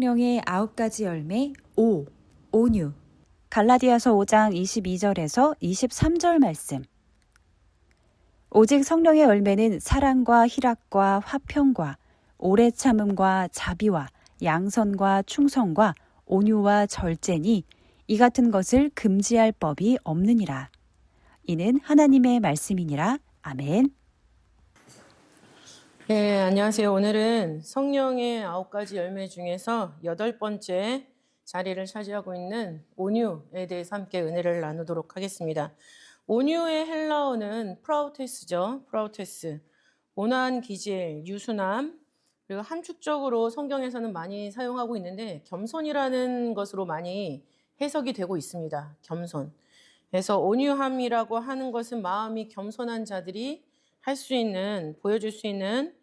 성령의 9가지 열매 5. 온유. 갈라디아서 5장 22절에서 23절 말씀. 오직 성령의 열매는 사랑과 희락과 화평과 오래 참음과 자비와 양선과 충성과 온유와 절제니 이 같은 것을 금지할 법이 없느니라. 이는 하나님의 말씀이니라. 아멘. 네, 안녕하세요. 오늘은 성령의 9가지 열매 중에서 8번째 자리를 차지하고 있는 온유에 대해서 함께 은혜를 나누도록 하겠습니다. 온유의 헬라어는 프라우테스죠. 프라우테스. 온화한 기질, 유순함, 그리고 함축적으로 성경에서는 많이 사용하고 있는데 겸손이라는 것으로 많이 해석이 되고 있습니다. 겸손. 그래서 온유함이라고 하는 것은 마음이 겸손한 자들이 할 수 있는, 보여줄 수 있는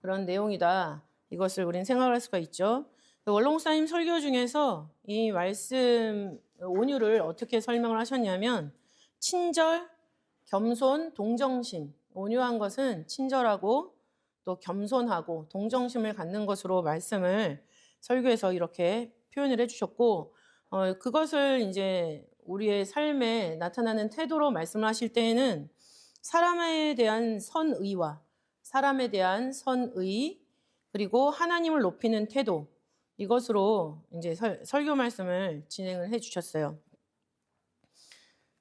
그런 내용이다. 이것을 우리는 생각할 수가 있죠. 원로목사님 설교 중에서 이 말씀 온유를 어떻게 설명을 하셨냐면 친절, 겸손, 동정심. 온유한 것은 친절하고 또 겸손하고 동정심을 갖는 것으로 말씀을 설교에서 이렇게 표현을 해주셨고 그것을 이제 우리의 삶에 나타나는 태도로 말씀을 하실 때에는 사람에 대한 선의와 사람에 대한 선의 그리고 하나님을 높이는 태도 이것으로 이제 설교 말씀을 진행을 해주셨어요.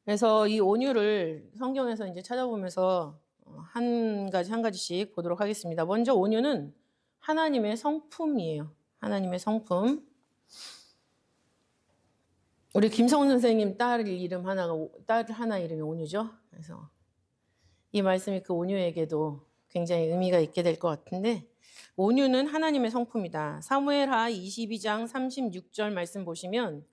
그래서 이 온유를 성경에서 이제 찾아보면서 한 가지씩 보도록 하겠습니다. 먼저 온유는 하나님의 성품이에요. 하나님의 성품. 우리 김성훈 선생님 딸 하나 이름이 온유죠. 그래서 이 말씀이 그 온유에게도 굉장히 의미가 있게 될 것 같은데 온유는 하나님의 성품이다. 사무엘하 22장 36절 말씀 보시면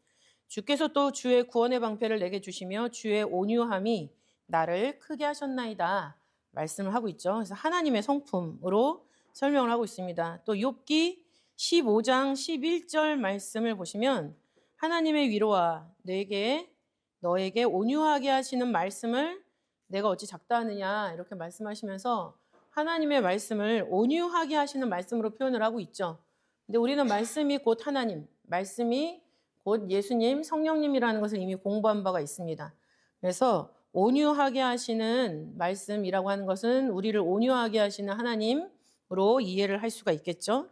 주께서 또 주의 구원의 방패를 내게 주시며 주의 온유함이 나를 크게 하셨나이다. 말씀을 하고 있죠. 그래서 하나님의 성품으로 설명을 하고 있습니다. 또 욥기 15장 11절 말씀을 보시면 하나님의 위로와 너에게 온유하게 하시는 말씀을 내가 어찌 작다 하느냐 이렇게 말씀하시면서 하나님의 말씀을 온유하게 하시는 말씀으로 표현을 하고 있죠. 근데 우리는 말씀이 곧 하나님, 말씀이 곧 예수님, 성령님이라는 것을 이미 공부한 바가 있습니다. 그래서 온유하게 하시는 말씀이라고 하는 것은 우리를 온유하게 하시는 하나님으로 이해를 할 수가 있겠죠.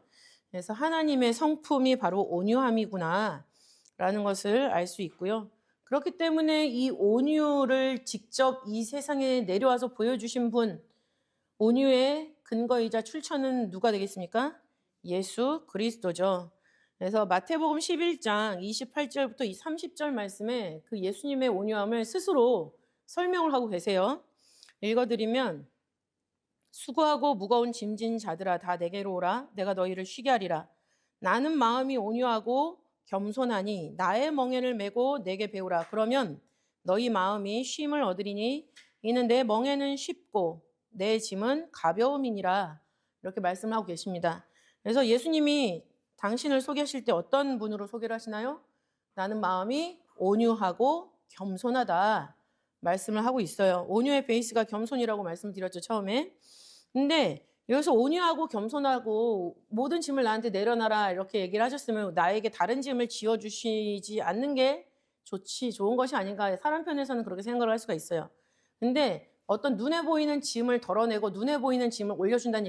그래서 하나님의 성품이 바로 온유함이구나 라는 것을 알 수 있고요. 그렇기 때문에 이 온유를 직접 이 세상에 내려와서 보여주신 분, 온유의 근거이자 출처는 누가 되겠습니까? 예수 그리스도죠. 그래서 마태복음 11장 28절부터 이 30절 말씀에 그 예수님의 온유함을 스스로 설명을 하고 계세요. 읽어드리면 수고하고 무거운 짐진 자들아 다 내게로 오라. 내가 너희를 쉬게 하리라. 나는 마음이 온유하고 겸손하니 나의 멍에를 메고 내게 배우라. 그러면 너희 마음이 쉼을 얻으리니 이는 내 멍에는 쉽고 내 짐은 가벼움이니라. 이렇게 말씀을 하고 계십니다. 그래서 예수님이 당신을 소개하실 때 어떤 분으로 소개를 하시나요? 나는 마음이 온유하고 겸손하다 말씀을 하고 있어요. 온유의 베이스가 겸손이라고 말씀드렸죠, 처음에. 근데 여기서 온유하고 겸손하고 모든 짐을 나한테 내려놔라 이렇게 얘기를 하셨으면 나에게 다른 짐을 지어주시지 않는 게 좋은 것이 아닌가. 사람 편에서는 그렇게 생각을 할 수가 있어요. 근데 어떤 눈에 보이는 짐을 덜어내고 눈에 보이는 짐을 올려준다는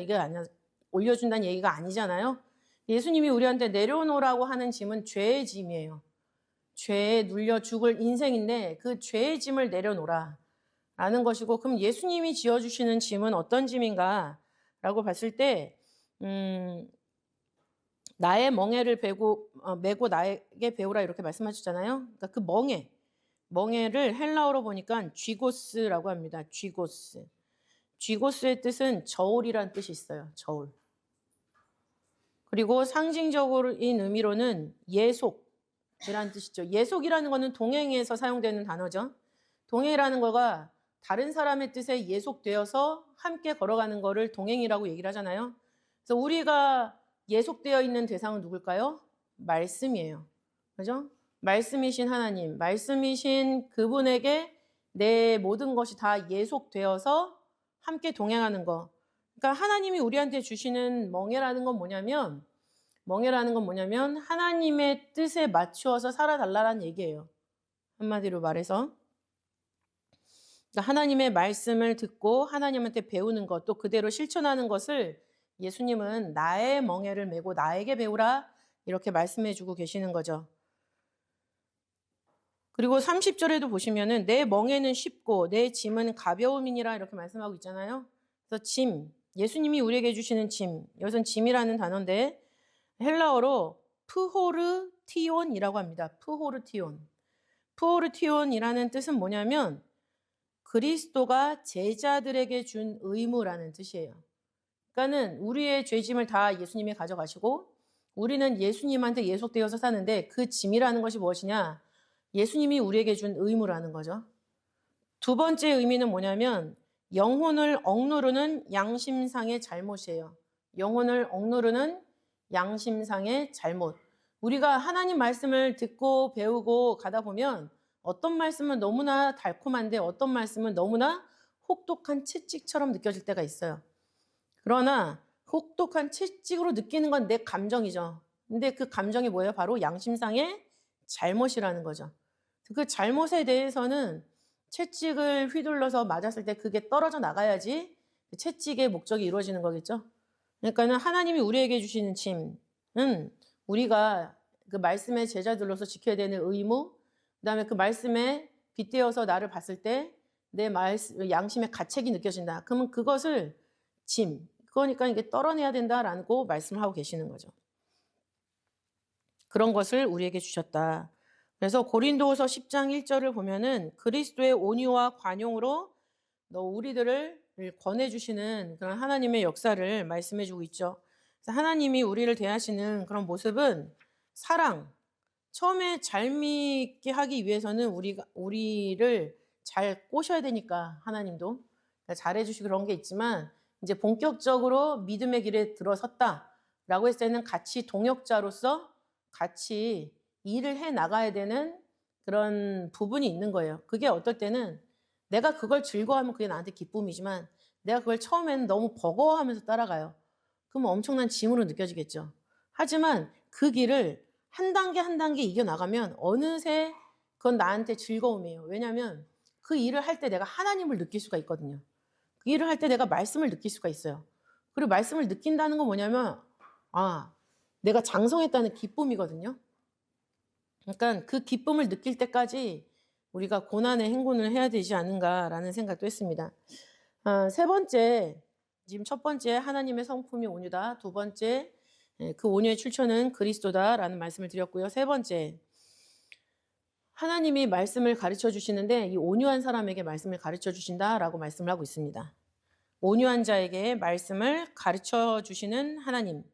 얘기가 아니잖아요. 예수님이 우리한테 내려놓으라고 하는 짐은 죄의 짐이에요. 죄에 눌려 죽을 인생인데 그 죄의 짐을 내려놓으라 라는 것이고, 그럼 예수님이 지어주시는 짐은 어떤 짐인가 라고 봤을 때 나의 멍에를 메고 나에게 배우라 이렇게 말씀하셨잖아요. 그러니까 그 멍에를 헬라어로 보니까 쥐고스라고 합니다. 쥐고스의 뜻은 저울이라는 뜻이 있어요. 저울. 그리고 상징적인 의미로는 예속이라는 뜻이죠. 예속이라는 것은 동행에서 사용되는 단어죠. 동행이라는 거가 다른 사람의 뜻에 예속되어서 함께 걸어가는 거를 동행이라고 얘기를 하잖아요. 그래서 우리가 예속되어 있는 대상은 누굴까요? 말씀이에요. 그죠? 말씀이신 하나님, 말씀이신 그분에게 내 모든 것이 다 예속되어서 함께 동행하는 거. 그러니까 하나님이 우리한테 주시는 멍에라는 건 뭐냐면 멍해라는 건 뭐냐면 하나님의 뜻에 맞추어서 살아달라는 얘기예요. 한마디로 말해서. 그러니까 하나님의 말씀을 듣고 하나님한테 배우는 것, 또 그대로 실천하는 것을 예수님은 나의 멍에를 메고 나에게 배우라 이렇게 말씀해 주고 계시는 거죠. 그리고 30절에도 보시면은 내 멍에는 쉽고 내 짐은 가벼움이니라 이렇게 말씀하고 있잖아요. 그래서 짐, 예수님이 우리에게 주시는 짐, 여기서는 짐이라는 단어인데 헬라어로 프호르티온이라고 합니다. 프호르티온. 프호르티온이라는 뜻은 뭐냐면 그리스도가 제자들에게 준 의무라는 뜻이에요. 그러니까는 우리의 죄짐을 다 예수님이 가져가시고 우리는 예수님한테 예속되어서 사는데 그 짐이라는 것이 무엇이냐? 예수님이 우리에게 준 의무라는 거죠. 두 번째 의미는 뭐냐면 영혼을 억누르는 양심상의 잘못이에요. 영혼을 억누르는 양심상의 잘못. 우리가 하나님 말씀을 듣고 배우고 가다 보면 어떤 말씀은 너무나 달콤한데 어떤 말씀은 너무나 혹독한 채찍처럼 느껴질 때가 있어요. 그러나 혹독한 채찍으로 느끼는 건 내 감정이죠. 근데 그 감정이 뭐예요? 바로 양심상의 잘못이라는 거죠. 그 잘못에 대해서는 채찍을 휘둘러서 맞았을 때 그게 떨어져 나가야지 채찍의 목적이 이루어지는 거겠죠. 그러니까는 하나님이 우리에게 주시는 짐은 우리가 그 말씀의 제자들로서 지켜야 되는 의무, 그다음에 그 말씀에 빗대어서 나를 봤을 때 내 양심의 가책이 느껴진다. 그러면 그것을 짐, 그러니까 이게 떨어내야 된다라고 말씀을 하고 계시는 거죠. 그런 것을 우리에게 주셨다. 그래서 고린도후서 10장 1절을 보면은 그리스도의 온유와 관용으로 너 우리들을 권해주시는 그런 하나님의 역사를 말씀해주고 있죠. 그래서 하나님이 우리를 대하시는 그런 모습은 사랑. 처음에 잘 믿게 하기 위해서는 우리를 잘 꼬셔야 되니까 하나님도 그러니까 잘해주시고 그런 게 있지만 이제 본격적으로 믿음의 길에 들어섰다라고 했을 때는 같이 동역자로서 같이 일을 해 나가야 되는 그런 부분이 있는 거예요. 그게 어떨 때는 내가 그걸 즐거워하면 그게 나한테 기쁨이지만 내가 그걸 처음에는 너무 버거워하면서 따라가요. 그러면 엄청난 짐으로 느껴지겠죠. 하지만 그 길을 한 단계 한 단계 이겨나가면 어느새 그건 나한테 즐거움이에요. 왜냐하면 그 일을 할 때 내가 하나님을 느낄 수가 있거든요. 그 일을 할 때 내가 말씀을 느낄 수가 있어요. 그리고 말씀을 느낀다는 건 뭐냐면 내가 장성했다는 기쁨이거든요. 그러니까 그 기쁨을 느낄 때까지 우리가 고난의 행군을 해야 되지 않은가라는 생각도 했습니다. 세 번째, 지금 첫 번째 하나님의 성품이 온유다. 두 번째, 그 온유의 출처는 그리스도다라는 말씀을 드렸고요. 세 번째, 하나님이 말씀을 가르쳐 주시는데 이 온유한 사람에게 말씀을 가르쳐 주신다라고 말씀을 하고 있습니다. 온유한 자에게 말씀을 가르쳐 주시는 하나님.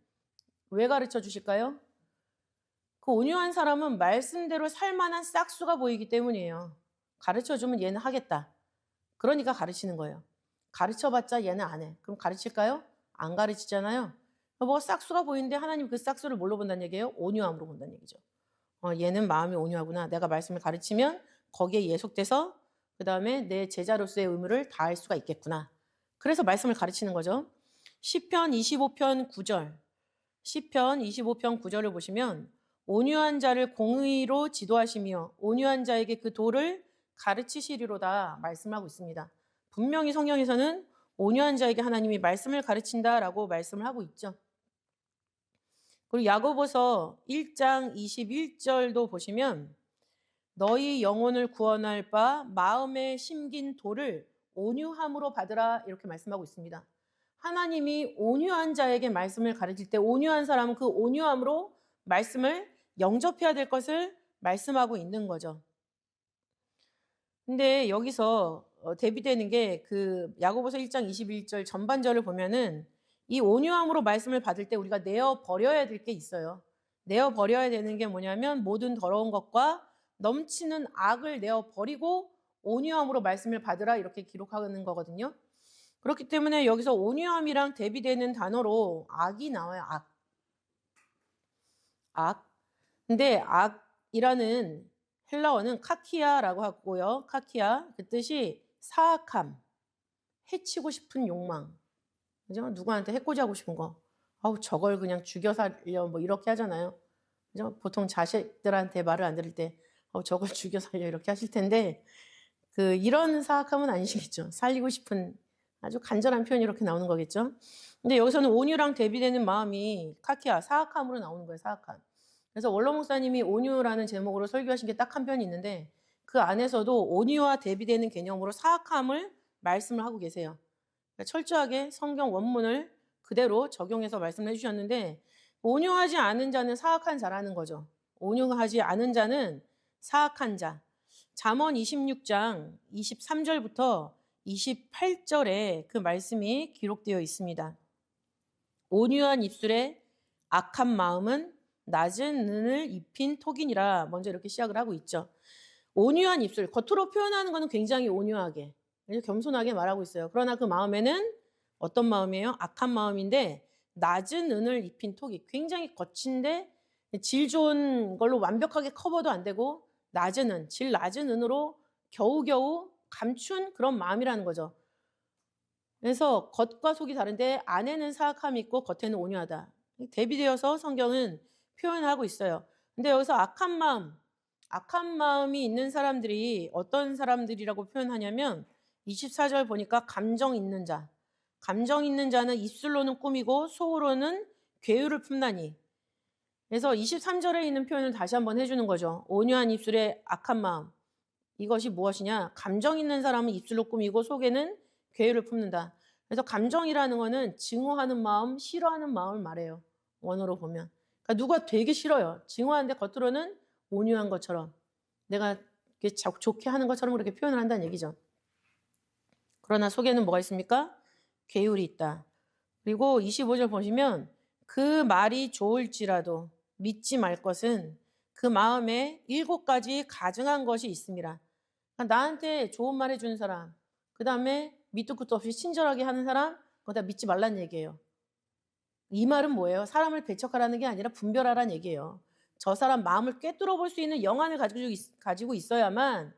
왜 가르쳐 주실까요? 그 온유한 사람은 말씀대로 살만한 싹수가 보이기 때문이에요. 가르쳐주면 얘는 하겠다. 그러니까 가르치는 거예요. 가르쳐봤자 얘는 안 해. 그럼 가르칠까요? 안 가르치잖아요. 뭐가 싹수가 보이는데 하나님 그 싹수를 뭘로 본다는 얘기예요? 온유함으로 본다는 얘기죠. 얘는 마음이 온유하구나. 내가 말씀을 가르치면 거기에 예속돼서 그 다음에 내 제자로서의 의무를 다할 수가 있겠구나. 그래서 말씀을 가르치는 거죠. 시편 25편 9절. 시편 25편 9절을 보시면 온유한 자를 공의로 지도하시며 온유한 자에게 그 도를 가르치시리로다 말씀하고 있습니다. 분명히 성경에서는 온유한 자에게 하나님이 말씀을 가르친다라고 말씀을 하고 있죠. 그리고 야고보서 1장 21절도 보시면 너희 영혼을 구원할 바 마음에 심긴 도를 온유함으로 받으라 이렇게 말씀하고 있습니다. 하나님이 온유한 자에게 말씀을 가르칠 때 온유한 사람은 그 온유함으로 말씀을 영접해야 될 것을 말씀하고 있는 거죠. 근데 여기서 대비되는 게 그 야고보서 1장 21절 전반절을 보면은 이 온유함으로 말씀을 받을 때 우리가 내어 버려야 될 게 있어요. 내어 버려야 되는 게 뭐냐면 모든 더러운 것과 넘치는 악을 내어 버리고 온유함으로 말씀을 받으라 이렇게 기록하는 거거든요. 그렇기 때문에 여기서 온유함이랑 대비되는 단어로 악이 나와요. 악. 근데 악이라는 헬라어는 카키아라고 하고요. 카키아. 그 뜻이 사악함, 해치고 싶은 욕망. 그죠? 누구한테 해코지 하고 싶은 거. 아우 저걸 그냥 죽여 살려 뭐 이렇게 하잖아요. 그죠? 보통 자식들한테 말을 안 들을 때 저걸 죽여 살려 이렇게 하실 텐데 이런 사악함은 아니시겠죠. 살리고 싶은 아주 간절한 표현이 이렇게 나오는 거겠죠. 근데 여기서는 온유랑 대비되는 마음이 카키아, 사악함으로 나오는 거예요. 사악함. 그래서 원로 목사님이 온유라는 제목으로 설교하신 게 딱 한 편이 있는데 그 안에서도 온유와 대비되는 개념으로 사악함을 말씀을 하고 계세요. 그러니까 철저하게 성경 원문을 그대로 적용해서 말씀을 해주셨는데 온유하지 않은 자는 사악한 자라는 거죠. 온유하지 않은 자는 사악한 자. 잠언 26장 23절부터 28절에 그 말씀이 기록되어 있습니다. 온유한 입술에 악한 마음은 낮은 눈을 입힌 톡이니라. 먼저 이렇게 시작을 하고 있죠. 온유한 입술, 겉으로 표현하는 것은 굉장히 온유하게, 겸손하게 말하고 있어요. 그러나 그 마음에는 어떤 마음이에요? 악한 마음인데 낮은 은을 입힌 톡이 굉장히 거친데 질 좋은 걸로 완벽하게 커버도 안 되고 낮은 은, 질 낮은 은으로 겨우겨우 감춘 그런 마음이라는 거죠. 그래서 겉과 속이 다른데 안에는 사악함이 있고 겉에는 온유하다. 대비되어서 성경은 표현하고 있어요. 근데 여기서 악한 마음이 있는 사람들이 어떤 사람들이라고 표현하냐면 24절 보니까 감정 있는 자. 감정 있는 자는 입술로는 꾸미고 속으로는 괴유를 품나니. 그래서 23절에 있는 표현을 다시 한번 해주는 거죠. 온유한 입술에 악한 마음. 이것이 무엇이냐? 감정 있는 사람은 입술로 꾸미고 속에는 괴유를 품는다. 그래서 감정이라는 거는 증오하는 마음, 싫어하는 마음을 말해요. 원어로 보면. 그러니까 누가 되게 싫어요. 증오하는데 겉으로는 온유한 것처럼. 내가 좋게 하는 것처럼 그렇게 표현을 한다는 얘기죠. 그러나 속에는 뭐가 있습니까? 괴율이 있다. 그리고 25절 보시면 그 말이 좋을지라도 믿지 말 것은 그 마음에 7가지 가증한 것이 있습니다. 그러니까 나한테 좋은 말 해주는 사람, 그 다음에 밑도 끝도 없이 친절하게 하는 사람, 그거 다 믿지 말란 얘기예요. 이 말은 뭐예요? 사람을 배척하라는 게 아니라 분별하라는 얘기예요. 저 사람 마음을 꿰뚫어 볼 수 있는 영안을 가지고 있어야만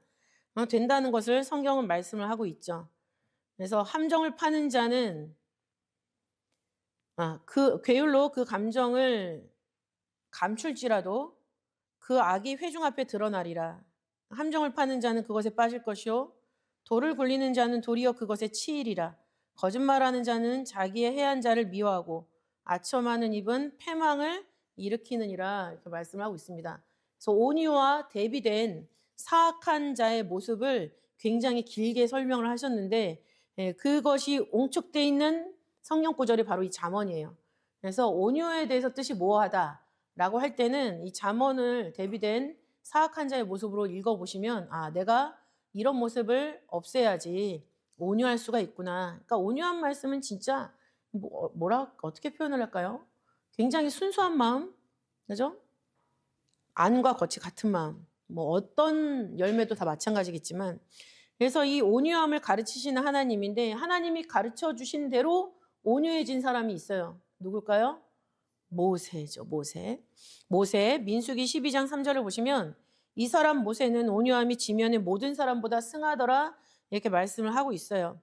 된다는 것을 성경은 말씀을 하고 있죠. 그래서 함정을 파는 자는 그 괴율로 그 감정을 감출지라도 그 악이 회중 앞에 드러나리라. 함정을 파는 자는 그것에 빠질 것이요 돌을 굴리는 자는 도리어 그것에 치이리라. 거짓말하는 자는 자기의 해한 자를 미워하고 아첨하는 입은 패망을 일으키느니라. 이렇게 말씀을 하고 있습니다. 그래서 온유와 대비된 사악한 자의 모습을 굉장히 길게 설명을 하셨는데 그것이 옹축되어 있는 성경 구절이 바로 이 잠언이에요. 그래서 온유에 대해서 뜻이 모호하다라고 할 때는 이 잠언을 대비된 사악한 자의 모습으로 읽어보시면 내가 이런 모습을 없애야지 온유할 수가 있구나. 그러니까 온유한 말씀은 진짜 어떻게 표현을 할까요? 굉장히 순수한 마음, 그죠? 안과 겉이 같은 마음. 어떤 열매도 다 마찬가지겠지만 그래서 이 온유함을 가르치시는 하나님인데 하나님이 가르쳐 주신 대로 온유해진 사람이 있어요. 누굴까요? 모세죠. 모세 민수기 12장 3절을 보시면 이 사람 모세는 온유함이 지면의 모든 사람보다 승하더라 이렇게 말씀을 하고 있어요.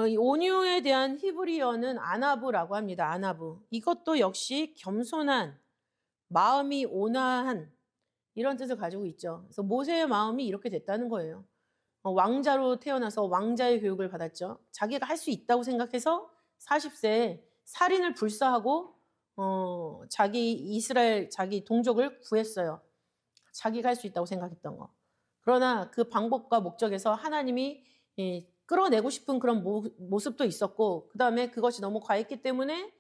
이 온유에 대한 히브리어는 아나부라고 합니다. 아나부. 이것도 역시 겸손한, 마음이 온화한 이런 뜻을 가지고 있죠. 그래서 모세의 마음이 이렇게 됐다는 거예요. 왕자로 태어나서 왕자의 교육을 받았죠. 자기가 할 수 있다고 생각해서 40세에 살인을 불사하고 자기 동족을 구했어요. 자기가 할 수 있다고 생각했던 거. 그러나 그 방법과 목적에서 하나님이 끌어내고 싶은 그런 모습도 있었고 그 다음에 그것이 너무 과했기 때문에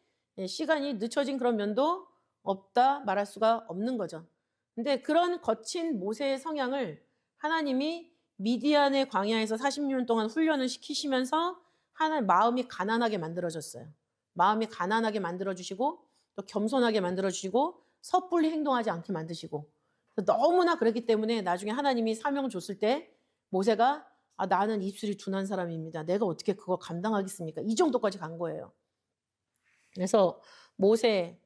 시간이 늦춰진 그런 면도 없다 말할 수가 없는 거죠. 근데 그런 거친 모세의 성향을 하나님이 미디안의 광야에서 40년 동안 훈련을 시키시면서 하나님 마음이 가난하게 만들어졌어요. 마음이 가난하게 만들어주시고 또 겸손하게 만들어주시고 섣불리 행동하지 않게 만드시고 너무나 그랬기 때문에 나중에 하나님이 사명을 줬을 때 모세가 나는 입술이 둔한 사람입니다. 내가 어떻게 그걸 감당하겠습니까? 이 정도까지 간 거예요. 그래서 모세의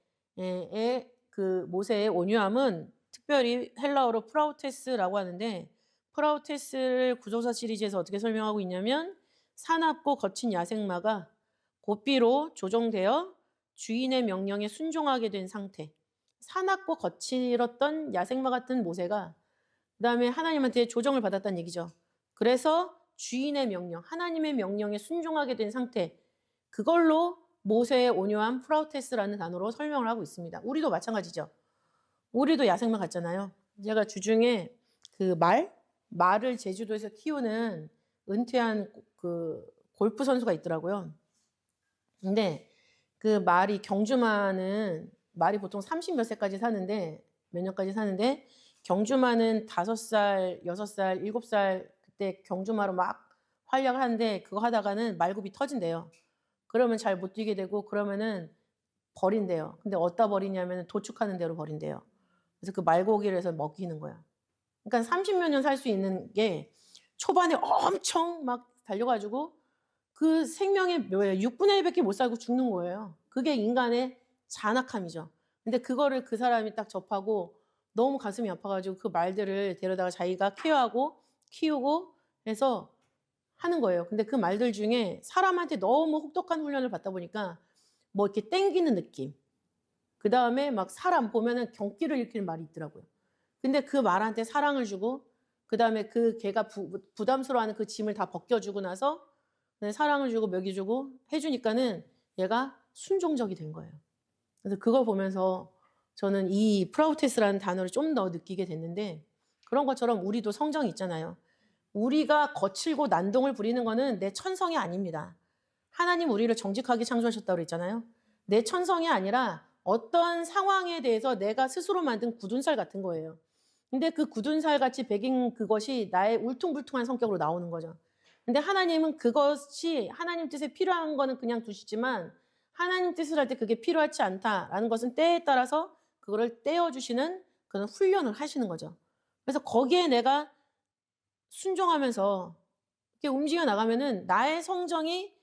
온유함은 특별히 헬라어로 프라우테스라고 하는데 프라우테스를 구조사 시리즈에서 어떻게 설명하고 있냐면 사납고 거친 야생마가 고삐로 조종되어 주인의 명령에 순종하게 된 상태. 사납고 거칠었던 야생마 같은 모세가 그 다음에 하나님한테 조정을 받았다는 얘기죠. 그래서 주인의 명령, 하나님의 명령에 순종하게 된 상태. 그걸로 모세의 온유함 프라우테스라는 단어로 설명을 하고 있습니다. 우리도 마찬가지죠. 우리도 야생마 같잖아요. 제가 주중에 그 말을 제주도에서 키우는 은퇴한 그 골프 선수가 있더라고요. 근데 그 말이 보통 30 몇 세까지 사는데 몇 년까지 사는데 경주마는 5살, 6살, 7살 그때 경주마로 막 활약을 하는데 그거 하다가는 말굽이 터진대요. 그러면 잘 못 뛰게 되고 그러면은 버린대요. 근데 어디다 버리냐면 도축하는 대로 버린대요. 그래서 그 말고기를 해서 먹이는 거야. 그러니까 30몇 년 살 수 있는 게 초반에 엄청 막 달려가지고 그 생명의 6분의 1밖에 못 살고 죽는 거예요. 그게 인간의 잔악함이죠. 근데 그거를 그 사람이 딱 접하고 너무 가슴이 아파가지고 그 말들을 데려다가 자기가 케어하고 키우고 해서 하는 거예요. 근데 그 말들 중에 사람한테 너무 혹독한 훈련을 받다 보니까 뭐 이렇게 땡기는 느낌. 그 다음에 막 사람 보면은 경기를 일으키는 말이 있더라고요. 근데 그 말한테 사랑을 주고 그 다음에 그 걔가 부담스러워하는 그 짐을 다 벗겨주고 나서 사랑을 주고 먹여주고 해주니까는 얘가 순종적이 된 거예요. 그래서 그걸 보면서 저는 이 프라우테스라는 단어를 좀 더 느끼게 됐는데 그런 것처럼 우리도 성정이 있잖아요. 우리가 거칠고 난동을 부리는 거는 내 천성이 아닙니다. 하나님 우리를 정직하게 창조하셨다고 그랬잖아요. 내 천성이 아니라 어떤 상황에 대해서 내가 스스로 만든 굳은 살 같은 거예요. 근데 그 굳은 살 같이 배긴 그것이 나의 울퉁불퉁한 성격으로 나오는 거죠. 근데 하나님은 그것이 하나님 뜻에 필요한 거는 그냥 두시지만 하나님 뜻을 할 때 그게 필요하지 않다라는 것은 때에 따라서 그거를 떼어주시는 그런 훈련을 하시는 거죠. 그래서 거기에 내가 순종하면서 이렇게 움직여 나가면은 나의 성정이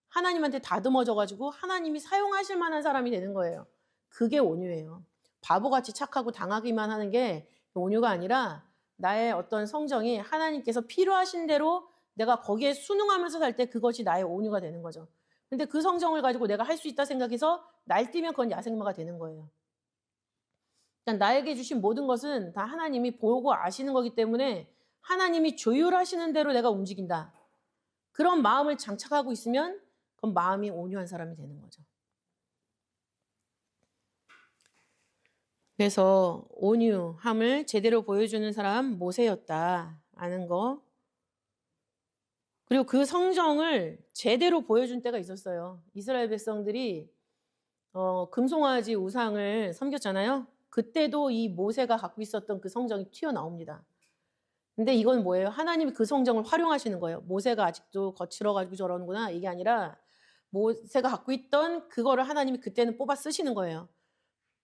하나님한테 다듬어져가지고 하나님이 사용하실 만한 사람이 되는 거예요. 그게 온유예요. 바보같이 착하고 당하기만 하는 게 온유가 아니라 나의 어떤 성정이 하나님께서 필요하신 대로 내가 거기에 순응하면서 살 때 그것이 나의 온유가 되는 거죠. 근데 그 성정을 가지고 내가 할 수 있다 생각해서 날뛰면 그건 야생마가 되는 거예요. 그러니까 나에게 주신 모든 것은 다 하나님이 보고 아시는 거기 때문에 하나님이 조율하시는 대로 내가 움직인다. 그런 마음을 장착하고 있으면 그건 마음이 온유한 사람이 되는 거죠. 그래서 온유함을 제대로 보여주는 사람 모세였다 아는 거. 그리고 그 성정을 제대로 보여준 때가 있었어요. 이스라엘 백성들이 금송아지 우상을 섬겼잖아요. 그때도 이 모세가 갖고 있었던 그 성정이 튀어나옵니다. 근데 이건 뭐예요? 하나님이 그 성정을 활용하시는 거예요. 모세가 아직도 거칠어가지고 저러는구나. 이게 아니라 모세가 갖고 있던 그거를 하나님이 그때는 뽑아 쓰시는 거예요.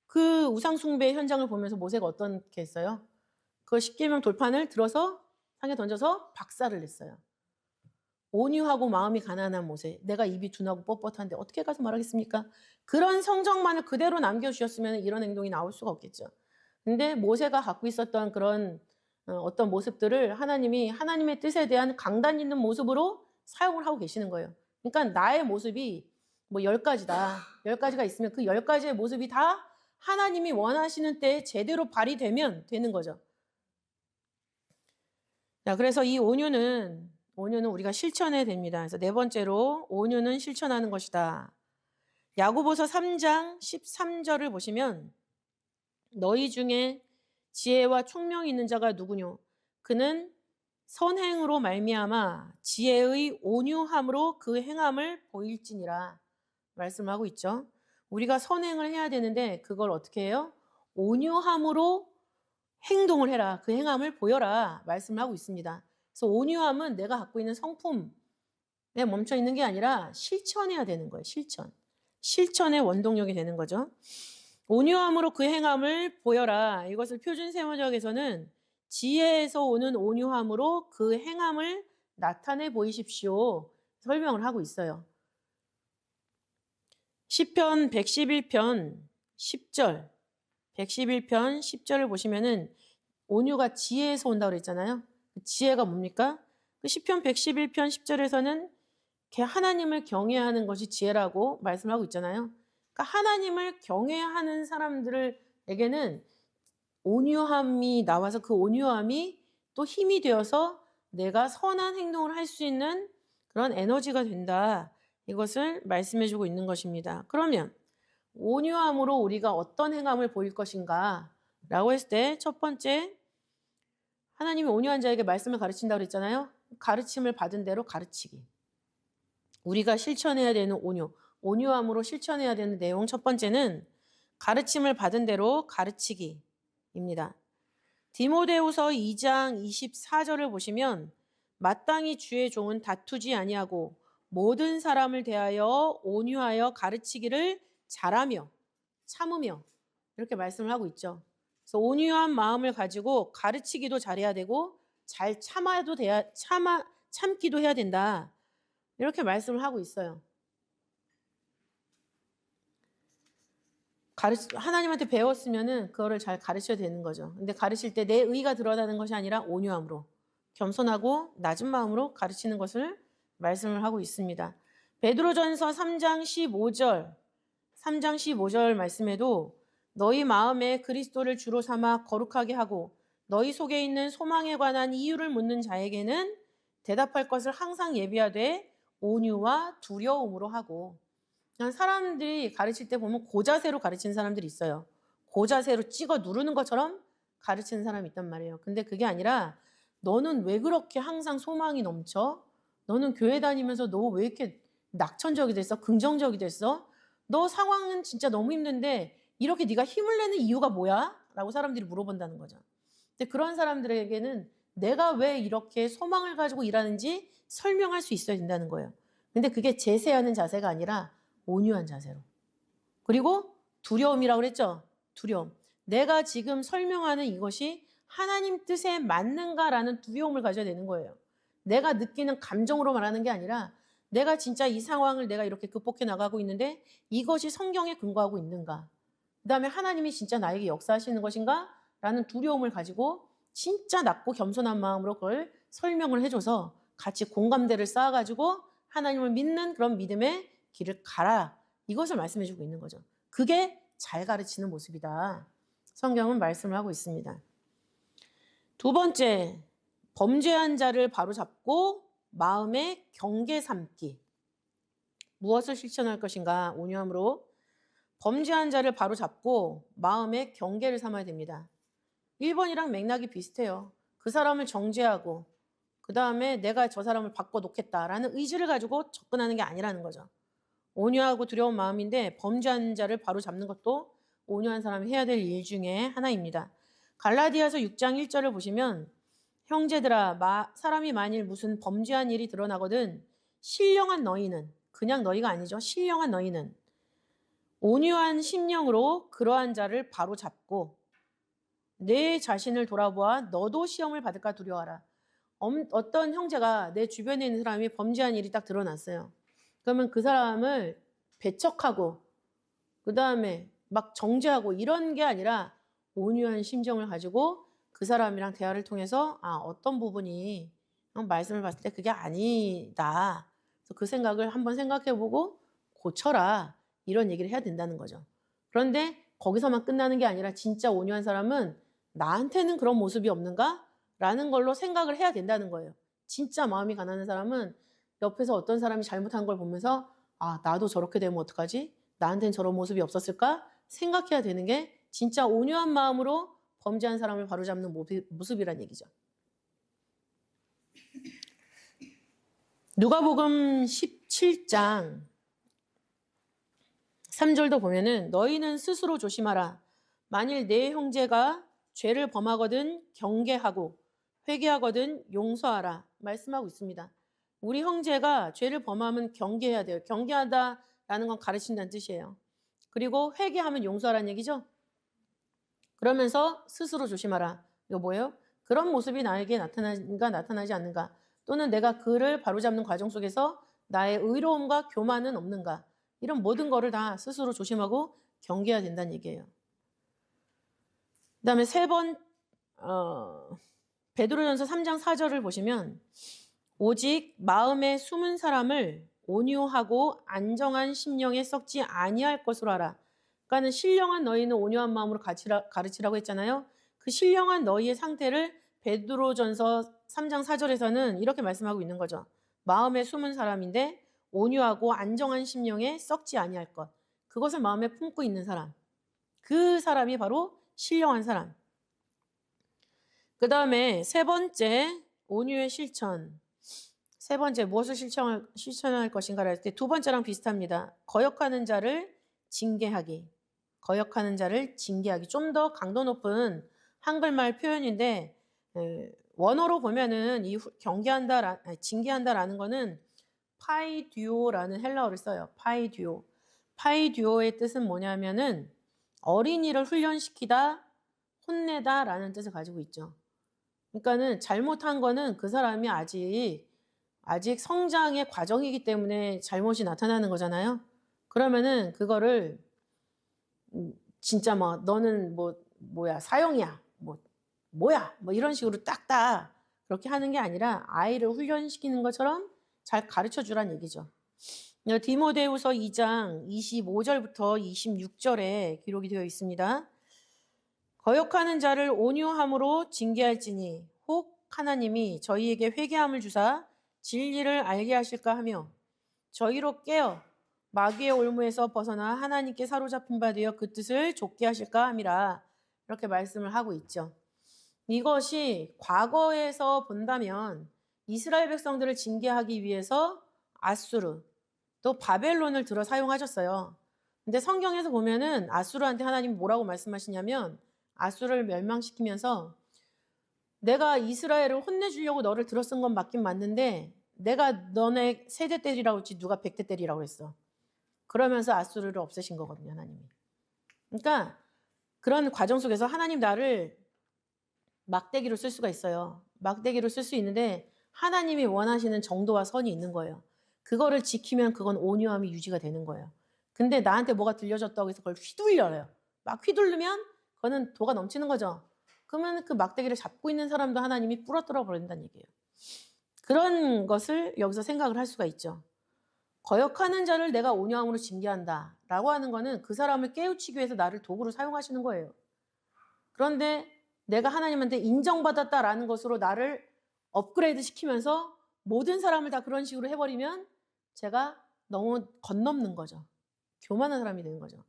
그 우상 숭배의 현장을 보면서 모세가 어떻게 했어요? 그 10계명 돌판을 들어서 상에 던져서 박살을 냈어요. 온유하고 마음이 가난한 모세. 내가 입이 둔하고 뻣뻣한데 어떻게 가서 말하겠습니까? 그런 성정만을 그대로 남겨주셨으면 이런 행동이 나올 수가 없겠죠. 근데 모세가 갖고 있었던 그런 어떤 모습들을 하나님이 하나님의 뜻에 대한 강단 있는 모습으로 사용을 하고 계시는 거예요. 그러니까 나의 모습이 뭐 10가지다. 10가지가 있으면 그 10가지의 모습이 다 하나님이 원하시는 때에 제대로 발휘되면 되는 거죠. 자, 그래서 이 온유는 우리가 실천해야 됩니다. 그래서 네 번째로 온유는 실천하는 것이다. 야고보서 3장 13절을 보시면 너희 중에 지혜와 총명이 있는 자가 누구뇨? 그는 선행으로 말미암아 지혜의 온유함으로 그 행함을 보일지니라 말씀하고 있죠. 우리가 선행을 해야 되는데 그걸 어떻게 해요? 온유함으로 행동을 해라. 그 행함을 보여라 말씀을 하고 있습니다. 그래서 온유함은 내가 갖고 있는 성품에 멈춰 있는 게 아니라 실천해야 되는 거예요. 실천의 원동력이 되는 거죠. 온유함으로 그 행함을 보여라. 이것을 표준세번역에서는 지혜에서 오는 온유함으로 그 행함을 나타내 보이십시오. 설명을 하고 있어요. 시편 111편 10절 111편 10절을 보시면은 온유가 지혜에서 온다고 그랬잖아요. 지혜가 뭡니까? 그 시편 111편 10절에서는 하나님을 경외하는 것이 지혜라고 말씀하고 있잖아요. 그러니까 하나님을 경외하는 사람들에게는 온유함이 나와서 그 온유함이 또 힘이 되어서 내가 선한 행동을 할 수 있는 그런 에너지가 된다. 이것을 말씀해 주고 있는 것입니다. 그러면 온유함으로 우리가 어떤 행함을 보일 것인가 라고 했을 때 첫 번째, 하나님이 온유한 자에게 말씀을 가르친다고 그랬잖아요. 가르침을 받은 대로 가르치기. 우리가 실천해야 되는 온유함으로 실천해야 되는 내용 첫 번째는 가르침을 받은 대로 가르치기입니다. 디모데후서 2장 24절을 보시면 마땅히 주의 종은 다투지 아니하고 모든 사람을 대하여 온유하여 가르치기를 잘하며 참으며 이렇게 말씀을 하고 있죠. 그래서 온유한 마음을 가지고 가르치기도 잘해야 되고 잘 참기도 해야 된다. 이렇게 말씀을 하고 있어요. 하나님한테 배웠으면은 그거를 잘 가르쳐야 되는 거죠. 근데 가르칠 때 내 의가 드러나는 것이 아니라 온유함으로 겸손하고 낮은 마음으로 가르치는 것을 말씀을 하고 있습니다. 베드로전서 3장 15절 말씀에도 너희 마음에 그리스도를 주로 삼아 거룩하게 하고 너희 속에 있는 소망에 관한 이유를 묻는 자에게는 대답할 것을 항상 예비하되 온유와 두려움으로 하고. 사람들이 가르칠 때 보면 고자세로 가르치는 사람들이 있어요. 고자세로 찍어 누르는 것처럼 가르치는 사람이 있단 말이에요. 근데 그게 아니라 너는 왜 그렇게 항상 소망이 넘쳐? 너는 교회 다니면서 너 왜 이렇게 낙천적이 됐어? 긍정적이 됐어? 너 상황은 진짜 너무 힘든데 이렇게 네가 힘을 내는 이유가 뭐야? 라고 사람들이 물어본다는 거죠. 근데 그런 사람들에게는 내가 왜 이렇게 소망을 가지고 일하는지 설명할 수 있어야 된다는 거예요. 근데 그게 제세하는 자세가 아니라 온유한 자세로. 그리고 두려움이라고 그랬죠? 두려움. 내가 지금 설명하는 이것이 하나님 뜻에 맞는가라는 두려움을 가져야 되는 거예요. 내가 느끼는 감정으로 말하는 게 아니라 내가 진짜 이 상황을 내가 이렇게 극복해 나가고 있는데 이것이 성경에 근거하고 있는가? 그 다음에 하나님이 진짜 나에게 역사하시는 것인가? 라는 두려움을 가지고 진짜 낮고 겸손한 마음으로 그걸 설명을 해줘서 같이 공감대를 쌓아가지고 하나님을 믿는 그런 믿음의 길을 가라. 이것을 말씀해주고 있는 거죠. 그게 잘 가르치는 모습이다. 성경은 말씀을 하고 있습니다. 두 번째, 범죄한 자를 바로잡고 마음에 경계 삼기. 무엇을 실천할 것인가? 온유함으로 범죄한 자를 바로잡고 마음에 경계를 삼아야 됩니다. 1번이랑 맥락이 비슷해요. 그 사람을 정죄하고 그 다음에 내가 저 사람을 바꿔놓겠다라는 의지를 가지고 접근하는 게 아니라는 거죠. 온유하고 두려운 마음인데 범죄한 자를 바로잡는 것도 온유한 사람이 해야 될 일 중에 하나입니다. 갈라디아서 6장 1절을 보시면 형제들아 사람이 만일 무슨 범죄한 일이 드러나거든 신령한 너희는 그냥 너희가 아니죠. 신령한 너희는 온유한 심령으로 그러한 자를 바로잡고 내 자신을 돌아보아 너도 시험을 받을까 두려워하라. 어떤 형제가 내 주변에 있는 사람이 범죄한 일이 딱 드러났어요. 그러면 그 사람을 배척하고 그 다음에 막 정죄하고 이런 게 아니라 온유한 심정을 가지고 그 사람이랑 대화를 통해서 어떤 부분이 말씀을 봤을 때 그게 아니다. 그래서 그 생각을 한번 생각해보고 고쳐라. 이런 얘기를 해야 된다는 거죠. 그런데 거기서만 끝나는 게 아니라 진짜 온유한 사람은 나한테는 그런 모습이 없는가? 라는 걸로 생각을 해야 된다는 거예요. 진짜 마음이 가난한 사람은 옆에서 어떤 사람이 잘못한 걸 보면서 나도 저렇게 되면 어떡하지? 나한테는 저런 모습이 없었을까? 생각해야 되는 게 진짜 온유한 마음으로 범죄한 사람을 바로잡는 모습이란 얘기죠. 누가복음 17장 3절도 보면은 너희는 스스로 조심하라. 만일 내 형제가 죄를 범하거든 경계하고 회개하거든 용서하라. 말씀하고 있습니다. 우리 형제가 죄를 범하면 경계해야 돼요. 경계하다라는 건 가르친다는 뜻이에요. 그리고 회개하면 용서하라는 얘기죠. 그러면서 스스로 조심하라. 이거 뭐예요? 그런 모습이 나에게 나타나는가 나타나지 않는가. 또는 내가 그를 바로잡는 과정 속에서 나의 의로움과 교만은 없는가. 이런 모든 거를 다 스스로 조심하고 경계해야 된다는 얘기예요. 그 다음에 3번 베드로전서 3장 4절을 보시면 오직 마음에 숨은 사람을 온유하고 안정한 심령에 썩지 아니할 것으로 알아. 그러니까는 신령한 너희는 온유한 마음으로 가르치라고 했잖아요. 그 신령한 너희의 상태를 베드로전서 3장 4절에서는 이렇게 말씀하고 있는 거죠. 마음에 숨은 사람인데 온유하고 안정한 심령에 썩지 아니할 것. 그것을 마음에 품고 있는 사람. 그 사람이 바로 신령한 사람. 그 다음에 세 번째, 온유의 실천. 세 번째, 무엇을 실천할 것인가 할 때 두 번째랑 비슷합니다. 거역하는 자를 징계하기. 거역하는 자를 징계하기. 좀 더 강도 높은 한글말 표현인데, 원어로 보면은 이 징계한다라는 거는 파이듀오라는 헬라어를 써요. 파이듀오. 파이듀오의 뜻은 뭐냐면은 어린이를 훈련시키다, 혼내다라는 뜻을 가지고 있죠. 그러니까는 잘못한 거는 그 사람이 아직 성장의 과정이기 때문에 잘못이 나타나는 거잖아요. 그러면은 그거를 진짜 뭐 너는 뭐야 사형이야 뭐야 이런 식으로 딱딱 그렇게 하는 게 아니라 아이를 훈련시키는 것처럼 잘 가르쳐 주란 얘기죠. 디모데후서 2장 25절부터 26절에 기록이 되어 있습니다. 거역하는 자를 온유함으로 징계할지니 혹 하나님이 저희에게 회개함을 주사 진리를 알게 하실까 하며 저희로 깨어 마귀의 올무에서 벗어나 하나님께 사로잡힌 바 되어 그 뜻을 좇게 하실까 함이라. 이렇게 말씀을 하고 있죠. 이것이 과거에서 본다면 이스라엘 백성들을 징계하기 위해서 아수르 또 바벨론을 들어 사용하셨어요. 근데 성경에서 보면은 아수르한테 하나님이 뭐라고 말씀하시냐면 아수르를 멸망시키면서 내가 이스라엘을 혼내주려고 너를 들어 쓴 건 맞긴 맞는데 내가 너네 세대 때리라고 했지 누가 100대 때리라고 했어. 그러면서 아수르를 없애신 거거든요, 하나님이. 그러니까 그런 과정 속에서 하나님 나를 막대기로 쓸 수가 있어요. 막대기로 쓸 수 있는데 하나님이 원하시는 정도와 선이 있는 거예요. 그거를 지키면 그건 온유함이 유지가 되는 거예요. 근데 나한테 뭐가 들려졌다고 해서 그걸 휘둘려요. 막 휘두르면 그거는 도가 넘치는 거죠. 그러면 그 막대기를 잡고 있는 사람도 하나님이 부러뜨려 버린다는 얘기예요. 그런 것을 여기서 생각을 할 수가 있죠. 거역하는 자를 내가 온유함으로 징계한다 라고 하는 거는 그 사람을 깨우치기 위해서 나를 도구로 사용하시는 거예요. 그런데 내가 하나님한테 인정받았다라는 것으로 나를 업그레이드 시키면서 모든 사람을 다 그런 식으로 해버리면 제가 너무 건넘는 거죠. 교만한 사람이 되는 거죠.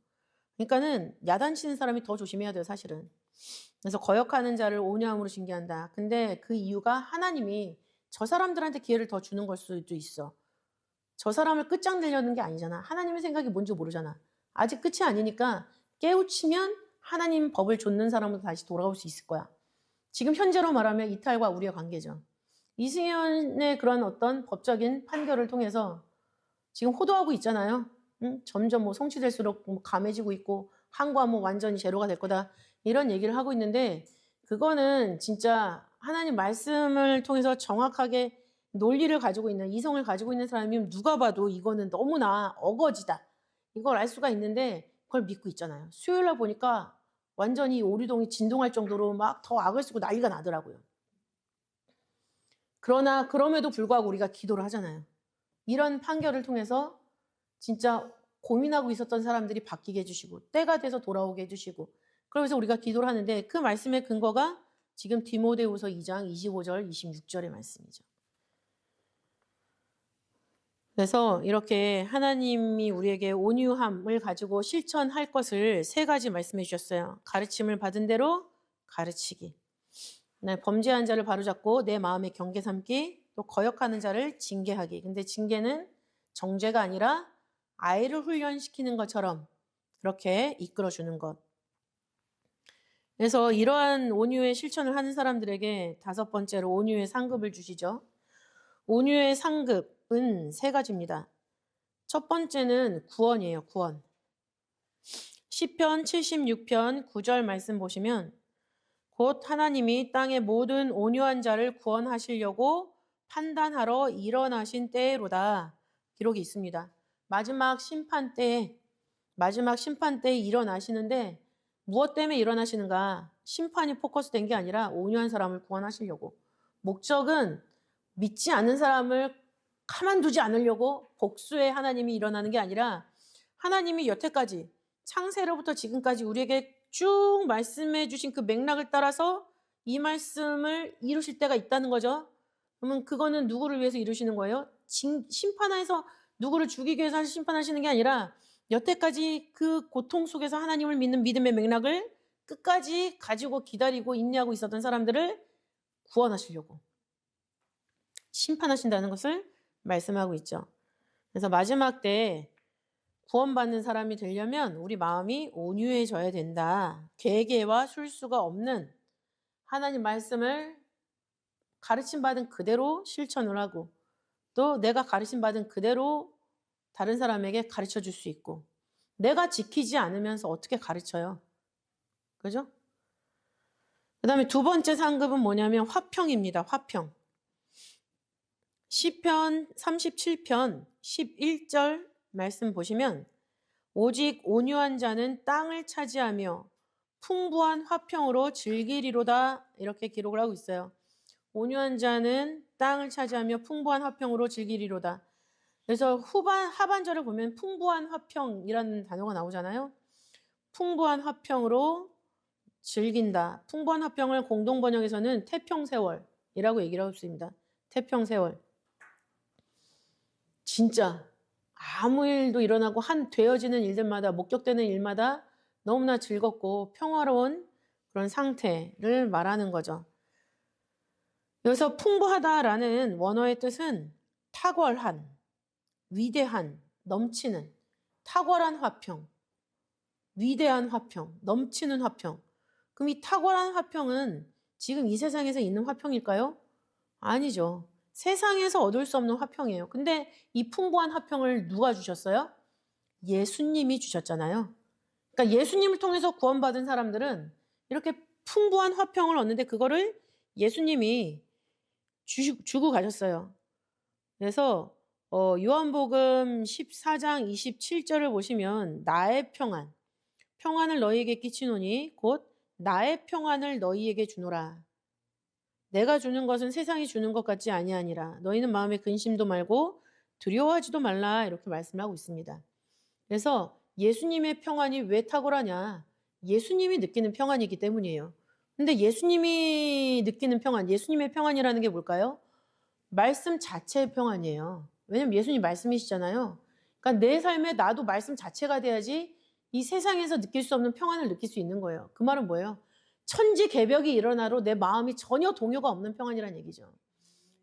그러니까는 야단치는 사람이 더 조심해야 돼요, 사실은. 그래서 거역하는 자를 온유함으로 징계한다. 근데 그 이유가 하나님이 저 사람들한테 기회를 더 주는 걸 수도 있어. 저 사람을 끝장내려는 게 아니잖아. 하나님의 생각이 뭔지 모르잖아. 아직 끝이 아니니까 깨우치면 하나님 법을 좇는 사람으로 다시 돌아올 수 있을 거야. 지금 현재로 말하면 이탈과 우리의 관계죠. 이승현의 그런 어떤 법적인 판결을 통해서 지금 호도하고 있잖아요. 응? 점점 성취될수록 감해지고 있고 한과 완전히 제로가 될 거다. 이런 얘기를 하고 있는데 그거는 진짜 하나님 말씀을 통해서 정확하게 논리를 가지고 있는 이성을 가지고 있는 사람이면 누가 봐도 이거는 너무나 어거지다. 이걸 알 수가 있는데 그걸 믿고 있잖아요. 수요일날 보니까 완전히 오류동이 진동할 정도로 막 더 악을 쓰고 난리가 나더라고요. 그러나 그럼에도 불구하고 우리가 기도를 하잖아요. 이런 판결을 통해서 진짜 고민하고 있었던 사람들이 바뀌게 해주시고 때가 돼서 돌아오게 해주시고 그러면서 우리가 기도를 하는데 그 말씀의 근거가 지금 디모데후서 2장 25절 26절의 말씀이죠. 그래서 이렇게 하나님이 우리에게 온유함을 가지고 실천할 것을 세 가지 말씀해 주셨어요. 가르침을 받은 대로 가르치기. 범죄한 자를 바로잡고 내 마음에 경계 삼기. 또 거역하는 자를 징계하기. 근데 징계는 정죄가 아니라 아이를 훈련시키는 것처럼 그렇게 이끌어주는 것. 그래서 이러한 온유의 실천을 하는 사람들에게 다섯 번째로 온유의 상급을 주시죠. 온유의 상급은 세 가지입니다. 첫 번째는 구원이에요. 구원. 시편 76편 9절 말씀 보시면 곧 하나님이 땅의 모든 온유한 자를 구원하시려고 판단하러 일어나신 때로다. 기록이 있습니다. 마지막 심판 때에 일어나시는데 무엇 때문에 일어나시는가? 심판이 포커스된 게 아니라 온유한 사람을 구원하시려고. 목적은 믿지 않는 사람을 가만두지 않으려고 복수의 하나님이 일어나는 게 아니라 하나님이 여태까지 창세로부터 지금까지 우리에게 쭉 말씀해 주신 그 맥락을 따라서 이 말씀을 이루실 때가 있다는 거죠. 그러면 그거는 누구를 위해서 이루시는 거예요? 심판해서 누구를 죽이기 위해서 심판하시는 게 아니라 여태까지 그 고통 속에서 하나님을 믿는 믿음의 맥락을 끝까지 가지고 기다리고 인내하고 있었던 사람들을 구원하시려고 심판하신다는 것을 말씀하고 있죠. 그래서 마지막 때 구원받는 사람이 되려면 우리 마음이 온유해져야 된다. 괴계와 술수가 없는 하나님 말씀을 가르침받은 그대로 실천을 하고 또 내가 가르침받은 그대로 다른 사람에게 가르쳐 줄 수 있고 내가 지키지 않으면서 어떻게 가르쳐요? 그죠? 그 다음에 두 번째 상급은 뭐냐면 화평입니다. 화평. 시편 37편 11절 말씀 보시면 오직 온유한 자는 땅을 차지하며 풍부한 화평으로 즐기리로다 이렇게 기록을 하고 있어요. 온유한 자는 땅을 차지하며 풍부한 화평으로 즐기리로다. 그래서 하반절을 보면 풍부한 화평이라는 단어가 나오잖아요. 풍부한 화평으로 즐긴다. 풍부한 화평을 공동번역에서는 태평세월이라고 얘기를 하고 있습니다. 태평세월. 진짜 아무 일도 일어나고 되어지는 일들마다 목격되는 일마다 너무나 즐겁고 평화로운 그런 상태를 말하는 거죠. 여기서 풍부하다라는 원어의 뜻은 탁월한, 위대한, 넘치는, 탁월한 화평, 위대한 화평, 넘치는 화평. 그럼 이 탁월한 화평은 지금 이 세상에서 있는 화평일까요? 아니죠. 세상에서 얻을 수 없는 화평이에요. 근데 이 풍부한 화평을 누가 주셨어요? 예수님이 주셨잖아요. 그러니까 예수님을 통해서 구원받은 사람들은 이렇게 풍부한 화평을 얻는데 그거를 예수님이 주고 가셨어요. 그래서 요한복음 14장 27절을 보시면 나의 평안을 너희에게 끼치노니 곧 나의 평안을 너희에게 주노라. 내가 주는 것은 세상이 주는 것 같지 아니하니라. 너희는 마음에 근심도 말고 두려워하지도 말라 이렇게 말씀하고 있습니다. 그래서 예수님의 평안이 왜 탁월하냐? 예수님이 느끼는 평안이기 때문이에요. 근데 예수님이 느끼는 평안, 예수님의 평안이라는 게 뭘까요? 말씀 자체의 평안이에요. 왜냐면 예수님 말씀이시잖아요. 그러니까 내 삶에 나도 말씀 자체가 돼야지 이 세상에서 느낄 수 없는 평안을 느낄 수 있는 거예요. 그 말은 뭐예요? 천지개벽이 일어나도 내 마음이 전혀 동요가 없는 평안이란 얘기죠.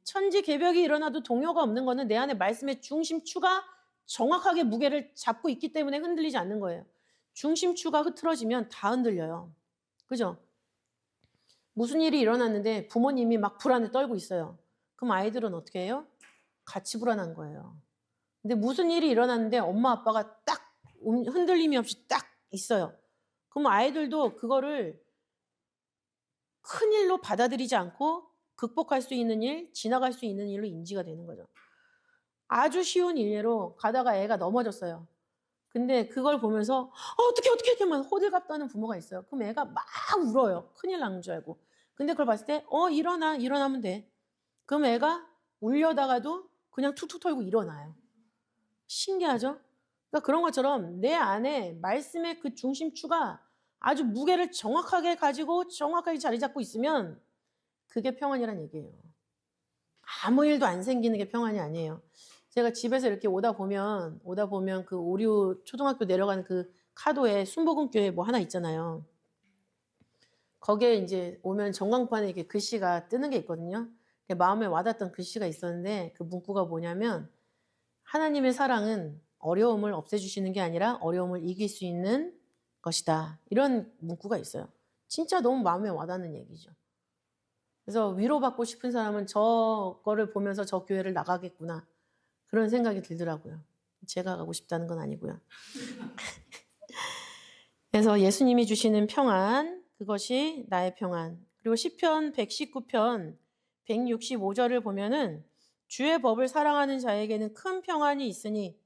천지개벽이 일어나도 동요가 없는 거는 내 안에 말씀의 중심추가 정확하게 무게를 잡고 있기 때문에 흔들리지 않는 거예요. 중심추가 흐트러지면 다 흔들려요. 그죠? 무슨 일이 일어났는데 부모님이 막 불안에 떨고 있어요. 그럼 아이들은 어떻게 해요? 같이 불안한 거예요. 근데 무슨 일이 일어났는데 엄마 아빠가 딱 흔들림이 없이 딱 있어요. 그럼 아이들도 그거를 큰 일로 받아들이지 않고 극복할 수 있는 일, 지나갈 수 있는 일로 인지가 되는 거죠. 아주 쉬운 일례로 가다가 애가 넘어졌어요. 근데 그걸 보면서 어떻게 하면 호들갑 떠는 부모가 있어요. 그럼 애가 막 울어요. 큰일 난 줄 알고. 근데 그걸 봤을 때 일어나면 돼. 그럼 애가 울려다가도 그냥 툭툭 털고 일어나요. 신기하죠? 그러니까 그런 것처럼 내 안에 말씀의 그 중심추가 아주 무게를 정확하게 가지고 정확하게 자리 잡고 있으면 그게 평안이란 얘기예요. 아무 일도 안 생기는 게 평안이 아니에요. 제가 집에서 이렇게 오다 보면 그 오류 초등학교 내려가는 그 카도에 순복음교회 뭐 하나 있잖아요. 거기에 이제 오면 전광판에 이렇게 글씨가 뜨는 게 있거든요. 마음에 와닿던 글씨가 있었는데 그 문구가 뭐냐면 하나님의 사랑은 어려움을 없애주시는 게 아니라 어려움을 이길 수 있는 것이다. 이런 문구가 있어요. 진짜 너무 마음에 와닿는 얘기죠. 그래서 위로받고 싶은 사람은 저거를 보면서 저 교회를 나가겠구나. 그런 생각이 들더라고요. 제가 가고 싶다는 건 아니고요. 그래서 예수님이 주시는 평안, 그것이 나의 평안. 그리고 시편 119편 165절을 보면은 주의 법을 사랑하는 자에게는 큰 평안이 있으니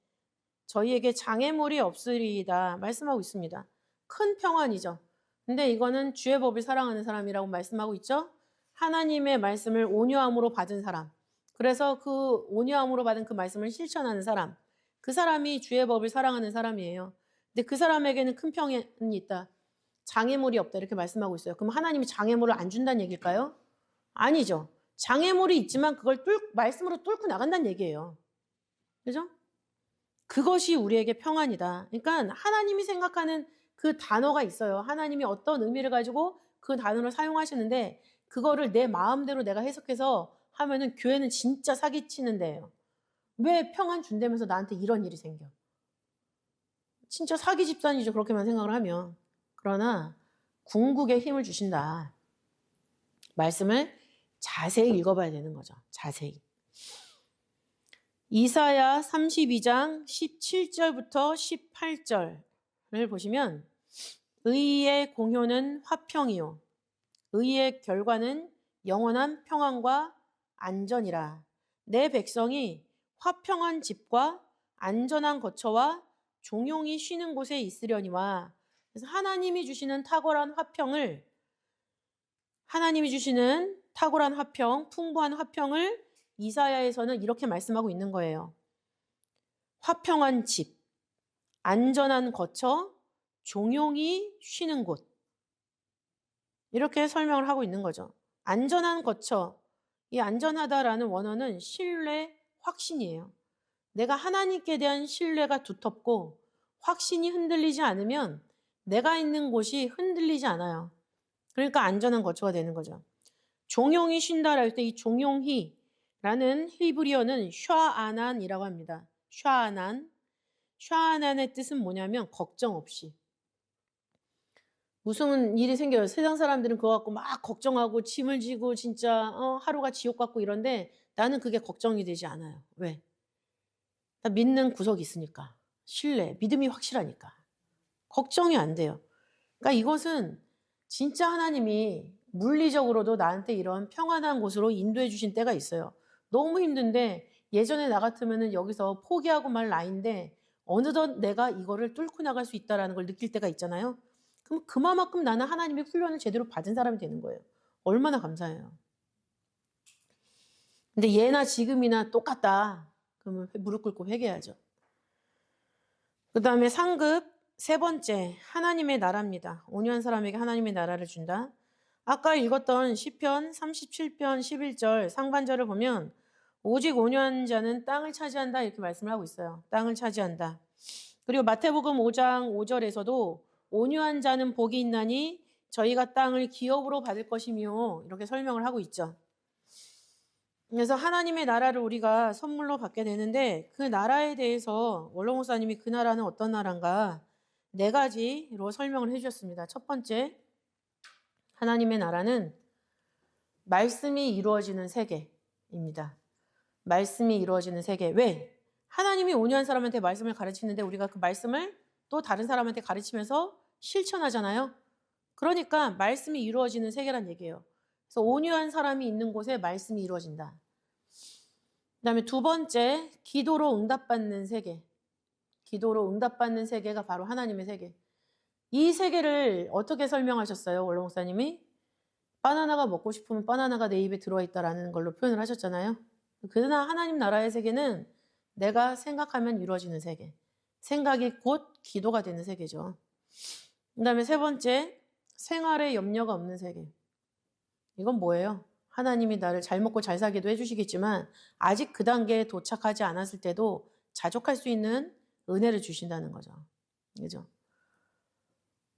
저희에게 장애물이 없으리이다 말씀하고 있습니다. 큰 평안이죠. 근데 이거는 주의 법을 사랑하는 사람이라고 말씀하고 있죠. 하나님의 말씀을 온유함으로 받은 사람, 그래서 그 온유함으로 받은 그 말씀을 실천하는 사람, 그 사람이 주의 법을 사랑하는 사람이에요. 근데 그 사람에게는 큰 평안이 있다. 장애물이 없다. 이렇게 말씀하고 있어요. 그럼 하나님이 장애물을 안 준다는 얘기일까요? 아니죠. 장애물이 있지만 그걸 말씀으로 뚫고 나간다는 얘기예요. 그죠? 그것이 우리에게 평안이다. 그러니까 하나님이 생각하는 그 단어가 있어요. 하나님이 어떤 의미를 가지고 그 단어를 사용하시는데 그거를 내 마음대로 내가 해석해서 하면은 교회는 진짜 사기치는 데예요. 왜 평안 준다면서 나한테 이런 일이 생겨? 진짜 사기 집단이죠. 그렇게만 생각을 하면. 그러나 궁극에 힘을 주신다. 말씀을 자세히 읽어봐야 되는 거죠. 자세히. 이사야 32장 17절부터 18절을 보시면 의의 공효는 화평이요 의의 결과는 영원한 평안과 안전이라. 내 백성이 화평한 집과 안전한 거처와 종용이 쉬는 곳에 있으려니와. 그래서 하나님이 주시는 탁월한 화평을, 하나님이 주시는 탁월한 화평, 풍부한 화평을 이사야에서는 이렇게 말씀하고 있는 거예요. 화평한 집, 안전한 거처, 종용이 쉬는 곳. 이렇게 설명을 하고 있는 거죠. 안전한 거처. 이 안전하다라는 원어는 신뢰, 확신이에요. 내가 하나님께 대한 신뢰가 두텁고 확신이 흔들리지 않으면 내가 있는 곳이 흔들리지 않아요. 그러니까 안전한 거처가 되는 거죠. 종용이 쉰다라 할 때 이 종용히라는 히브리어는 샤아난이라고 합니다. 샤아난. 샤아난의 뜻은 뭐냐면 걱정 없이. 무슨 일이 생겨요. 세상 사람들은 그거 갖고 막 걱정하고 짐을 지고 진짜 하루가 지옥 같고 이런데 나는 그게 걱정이 되지 않아요. 왜? 나 믿는 구석이 있으니까. 신뢰, 믿음이 확실하니까. 걱정이 안 돼요. 그러니까 이것은 진짜 하나님이 물리적으로도 나한테 이런 평안한 곳으로 인도해 주신 때가 있어요. 너무 힘든데 예전에 나 같으면 여기서 포기하고 말 나이인데 어느덧 내가 이거를 뚫고 나갈 수 있다는 걸 느낄 때가 있잖아요. 그럼 그만큼 나는 하나님의 훈련을 제대로 받은 사람이 되는 거예요. 얼마나 감사해요. 근데 예나 지금이나 똑같다. 그러면 무릎 꿇고 회개하죠. 그 다음에 상급 세 번째, 하나님의 나라입니다. 온유한 사람에게 하나님의 나라를 준다. 아까 읽었던 시편 37편 11절 상반절을 보면 오직 온유한 자는 땅을 차지한다 이렇게 말씀을 하고 있어요. 땅을 차지한다. 그리고 마태복음 5장 5절에서도 온유한 자는 복이 있나니 저희가 땅을 기업으로 받을 것이며 이렇게 설명을 하고 있죠. 그래서 하나님의 나라를 우리가 선물로 받게 되는데 그 나라에 대해서 원로 목사님이 그 나라는 어떤 나라인가 네 가지로 설명을 해주셨습니다. 첫 번째, 하나님의 나라는 말씀이 이루어지는 세계입니다. 말씀이 이루어지는 세계. 왜? 하나님이 온유한 사람한테 말씀을 가르치는데 우리가 그 말씀을 또 다른 사람한테 가르치면서 실천하잖아요. 그러니까 말씀이 이루어지는 세계란 얘기예요. 그래서 온유한 사람이 있는 곳에 말씀이 이루어진다. 그다음에 두 번째, 기도로 응답받는 세계. 기도로 응답받는 세계가 바로 하나님의 세계. 이 세계를 어떻게 설명하셨어요? 원로 목사님이? 바나나가 먹고 싶으면 바나나가 내 입에 들어와 있다라는 걸로 표현을 하셨잖아요. 그러나 하나님 나라의 세계는 내가 생각하면 이루어지는 세계. 생각이 곧 기도가 되는 세계죠. 그다음에 세 번째, 생활에 염려가 없는 세계. 이건 뭐예요? 하나님이 나를 잘 먹고 잘 살기도 해주시겠지만 아직 그 단계에 도착하지 않았을 때도 자족할 수 있는 은혜를 주신다는 거죠. 그죠?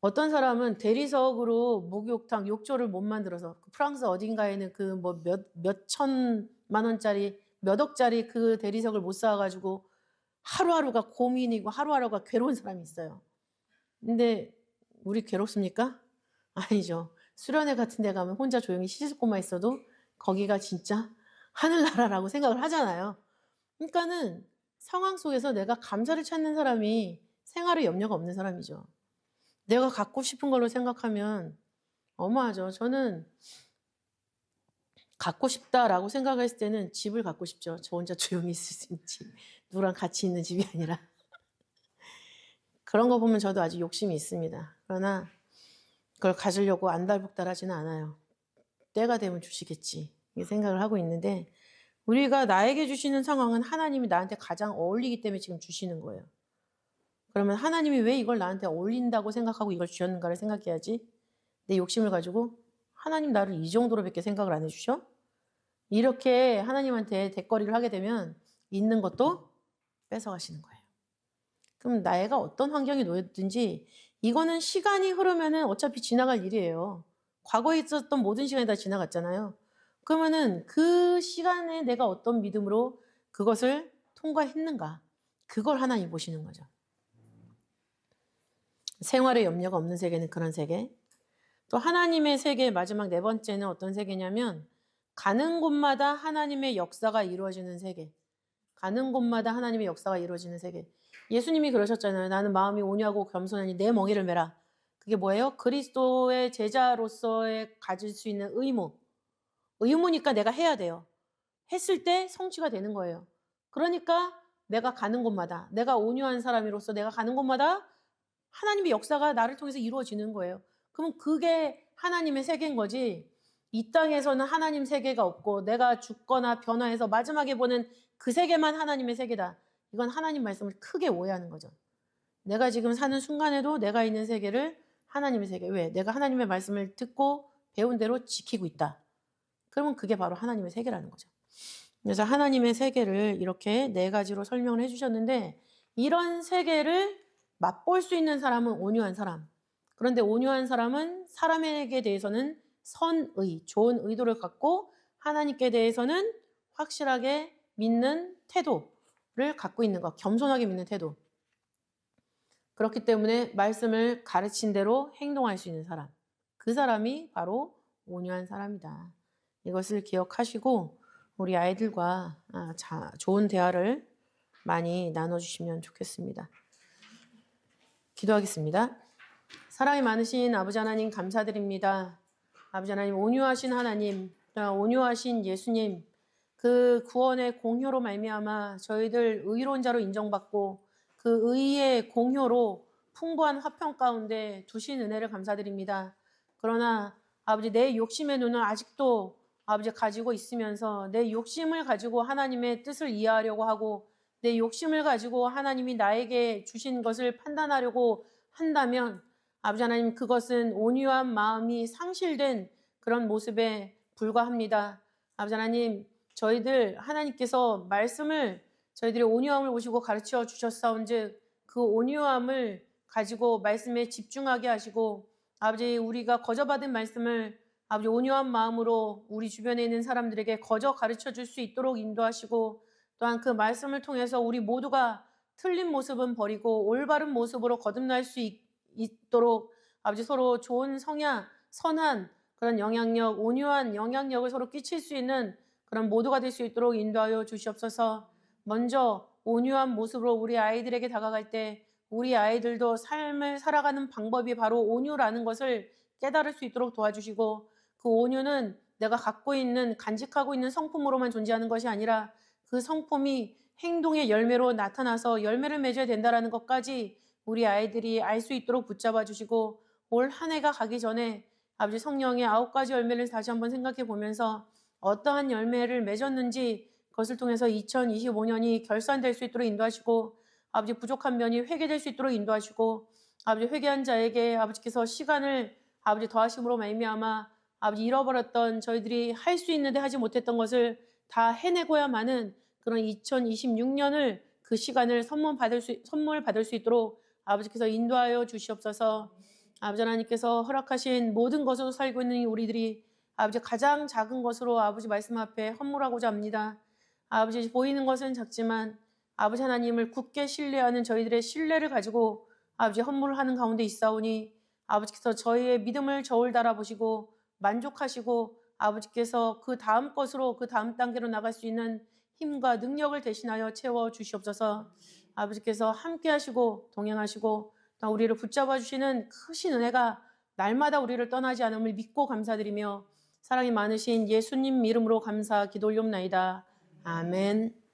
어떤 사람은 대리석으로 목욕탕, 욕조를 못 만들어서 프랑스 어딘가에는 그 뭐 몇 천만 원짜리, 몇 억짜리 그 대리석을 못 사가지고 하루하루가 고민이고 하루하루가 괴로운 사람이 있어요. 근데 우리 괴롭습니까? 아니죠. 수련회 같은 데 가면 혼자 조용히 시집고만 있어도 거기가 진짜 하늘나라라고 생각을 하잖아요. 그러니까는 상황 속에서 내가 감사를 찾는 사람이 생활에 염려가 없는 사람이죠. 내가 갖고 싶은 걸로 생각하면 어마하죠. 저는 갖고 싶다라고 생각했을 때는 집을 갖고 싶죠. 저 혼자 조용히 있을 수 있는 집. 누구랑 같이 있는 집이 아니라. 그런 거 보면 저도 아주 욕심이 있습니다. 그러나 그걸 가지려고 안달복달하지는 않아요. 때가 되면 주시겠지. 이 생각을 하고 있는데 우리가 나에게 주시는 상황은 하나님이 나한테 가장 어울리기 때문에 지금 주시는 거예요. 그러면 하나님이 왜 이걸 나한테 어울린다고 생각하고 이걸 주셨는가를 생각해야지. 내 욕심을 가지고 하나님 나를 이 정도로밖에 생각을 안 해주셔? 이렇게 하나님한테 대거리를 하게 되면 있는 것도 뺏어가시는 거예요. 그럼 나애가 어떤 환경에 놓였든지 이거는 시간이 흐르면은 어차피 지나갈 일이에요. 과거에 있었던 모든 시간이 다 지나갔잖아요. 그러면은 그 시간에 내가 어떤 믿음으로 그것을 통과했는가? 그걸 하나님 보시는 거죠. 생활에 염려가 없는 세계는 그런 세계. 또 하나님의 세계 마지막 네 번째는 어떤 세계냐면 가는 곳마다 하나님의 역사가 이루어지는 세계. 가는 곳마다 하나님의 역사가 이루어지는 세계. 예수님이 그러셨잖아요. 나는 마음이 온유하고 겸손하니 내 멍에를 메라. 그게 뭐예요? 그리스도의 제자로서의 가질 수 있는 의무. 의무니까 내가 해야 돼요. 했을 때 성취가 되는 거예요. 그러니까 내가 가는 곳마다, 내가 온유한 사람으로서 내가 가는 곳마다 하나님의 역사가 나를 통해서 이루어지는 거예요. 그럼 그게 하나님의 세계인 거지. 이 땅에서는 하나님 세계가 없고 내가 죽거나 변화해서 마지막에 보는 그 세계만 하나님의 세계다. 이건 하나님 말씀을 크게 오해하는 거죠. 내가 지금 사는 순간에도 내가 있는 세계를 하나님의 세계. 왜? 내가 하나님의 말씀을 듣고 배운 대로 지키고 있다. 그러면 그게 바로 하나님의 세계라는 거죠. 그래서 하나님의 세계를 이렇게 네 가지로 설명을 해주셨는데 이런 세계를 맛볼 수 있는 사람은 온유한 사람. 그런데 온유한 사람은 사람에게 대해서는 선의, 좋은 의도를 갖고 하나님께 대해서는 확실하게 믿는 태도를 갖고 있는 것, 겸손하게 믿는 태도. 그렇기 때문에 말씀을 가르친 대로 행동할 수 있는 사람. 그 사람이 바로 온유한 사람이다. 이것을 기억하시고 우리 아이들과 좋은 대화를 많이 나눠주시면 좋겠습니다. 기도하겠습니다. 사랑이 많으신 아버지 하나님 감사드립니다. 아버지 하나님 온유하신 하나님, 온유하신 예수님, 그 구원의 공효로 말미암아 저희들 의로운 자로 인정받고 그 의의 공효로 풍부한 화평 가운데 두신 은혜를 감사드립니다. 그러나 아버지 내 욕심의 눈을 아직도 아버지 가지고 있으면서 내 욕심을 가지고 하나님의 뜻을 이해하려고 하고 내 욕심을 가지고 하나님이 나에게 주신 것을 판단하려고 한다면 아버지 하나님 그것은 온유한 마음이 상실된 그런 모습에 불과합니다. 아버지 하나님 저희들 하나님께서 말씀을 저희들의 온유함을 보시고 가르쳐 주셨사온즉 그 온유함을 가지고 말씀에 집중하게 하시고 아버지 우리가 거저받은 말씀을 아버지 온유한 마음으로 우리 주변에 있는 사람들에게 거저 가르쳐 줄 수 있도록 인도하시고 또한 그 말씀을 통해서 우리 모두가 틀린 모습은 버리고 올바른 모습으로 거듭날 수 있도록 아버지 서로 좋은 성향, 선한 그런 영향력, 온유한 영향력을 서로 끼칠 수 있는 그런 모두가 될 수 있도록 인도하여 주시옵소서. 먼저 온유한 모습으로 우리 아이들에게 다가갈 때 우리 아이들도 삶을 살아가는 방법이 바로 온유라는 것을 깨달을 수 있도록 도와주시고 그 온유는 내가 갖고 있는 간직하고 있는 성품으로만 존재하는 것이 아니라 그 성품이 행동의 열매로 나타나서 열매를 맺어야 된다는 것까지 우리 아이들이 알 수 있도록 붙잡아 주시고 올 한 해가 가기 전에 아버지 성령의 9가지 열매를 다시 한번 생각해 보면서 어떠한 열매를 맺었는지 그것을 통해서 2025년이 결산될 수 있도록 인도하시고 아버지 부족한 면이 회개될 수 있도록 인도하시고 아버지 회개한 자에게 아버지께서 시간을 아버지 더하심으로 말미암아 아버지 잃어버렸던 저희들이 할 수 있는데 하지 못했던 것을 다 해내고야만은 그런 2026년을 그 시간을 선물 받을 수 있도록 아버지께서 인도하여 주시옵소서. 아버지 하나님께서 허락하신 모든 것으로 살고 있는 우리들이 아버지 가장 작은 것으로 아버지 말씀 앞에 헌물하고자 합니다. 아버지 보이는 것은 작지만 아버지 하나님을 굳게 신뢰하는 저희들의 신뢰를 가지고 아버지 헌물을 하는 가운데 있사오니 아버지께서 저희의 믿음을 저울 달아보시고 만족하시고 아버지께서 그 다음 것으로 그 다음 단계로 나갈 수 있는 힘과 능력을 대신하여 채워 주시옵소서. 아버지께서 함께 하시고 동행하시고 또 우리를 붙잡아 주시는 크신 은혜가 날마다 우리를 떠나지 않음을 믿고 감사드리며 사랑이 많으신 예수님 이름으로 감사 기도 올리옵나이다. 아멘.